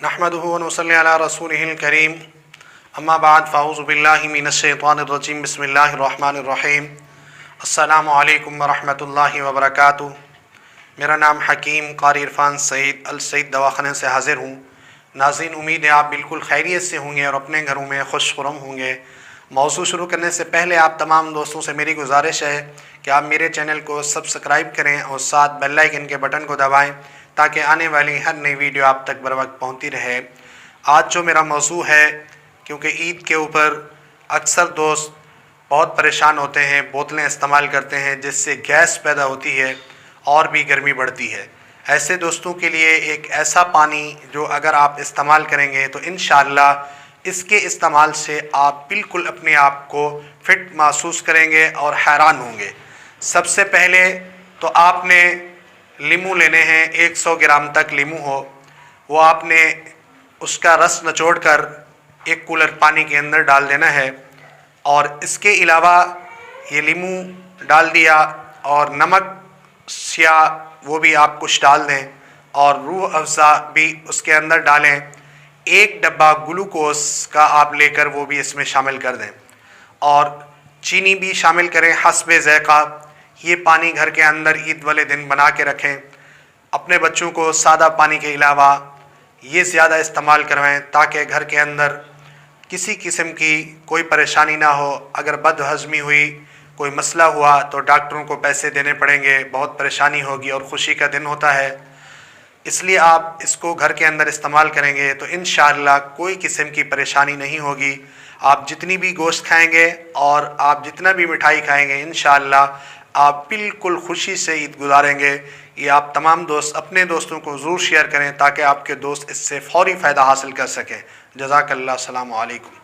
नहमदुहु व नसल्ली अला रसूलिहिल करीम अम्मा बाद फ़अऊज़ु बिल्लाहि मिनश शैतानिर रजीम बिस्मिल्लाहिर रहमानिर रहीम अस्सलामु अलैकुम व रहमतुल्लाहि व बरकातुहू। मेरा नाम हकीम क़ारी इरफ़ान सईद अल सईद दवाख़ाने से हाज़िर हूँ। नाज़रीन, उम्मीद है आप बिल्कुल खैरियत से होंगे और अपने घरों में खुश खुरम होंगे। मौज़ू शुरू करने से पहले आप तमाम दोस्तों से मेरी गुजारिश है कि आप मेरे चैनल को सब्सक्राइब करें और साथ बेल आइकन के बटन को दबाएं ताकि आने वाली हर नई वीडियो आप तक बर वक्त पहुँचती रहे। आज जो मेरा मौज़ू है, क्योंकि ईद के ऊपर अक्सर दोस्त बहुत परेशान होते हैं, बोतलें इस्तेमाल करते हैं जिससे गैस पैदा होती है और भी गर्मी बढ़ती है। ऐसे दोस्तों के लिए एक ऐसा पानी जो अगर आप इस्तेमाल करेंगे तो इंशाअल्लाह इसके इस्तेमाल से आप बिल्कुल अपने आप को फ़िट महसूस करेंगे और हैरान होंगे। सबसे पहले तो आपने लीमू लेने हैं, 100 ग्राम तक लीमू हो, वो आपने उसका रस निचोड़ कर एक कूलर पानी के अंदर डाल देना है। और इसके अलावा ये लीमू डाल दिया और नमक या वो भी आप कुछ डाल दें और रूह अफ़ज़ा भी उसके अंदर डालें। एक डब्बा ग्लूकोज़ का आप लेकर वो भी इसमें शामिल कर दें और चीनी भी शामिल करें हस्बे ज़ायक़ा। ये पानी घर के अंदर ईद वाले दिन बना के रखें। अपने बच्चों को सादा पानी के अलावा ये ज़्यादा इस्तेमाल करवाएं ताकि घर के अंदर किसी किस्म की कोई परेशानी ना हो। अगर बदहज़मी हुई, कोई मसला हुआ तो डॉक्टरों को पैसे देने पड़ेंगे, बहुत परेशानी होगी और ख़ुशी का दिन होता है। इसलिए आप इसको घर के अंदर इस्तेमाल करेंगे तो इंशाअल्लाह कोई किस्म की परेशानी नहीं होगी। आप जितनी भी गोश्त खाएंगे और आप जितना भी मिठाई खाएंगे इंशाअल्लाह आप बिल्कुल खुशी से ईद गुजारेंगे। ये आप तमाम दोस्त अपने दोस्तों को ज़रूर शेयर करें ताकि आपके दोस्त इससे फ़ौरी फ़ायदा हासिल कर सकें। जज़ाकल्लाह, अस्सलामु अलैकुम।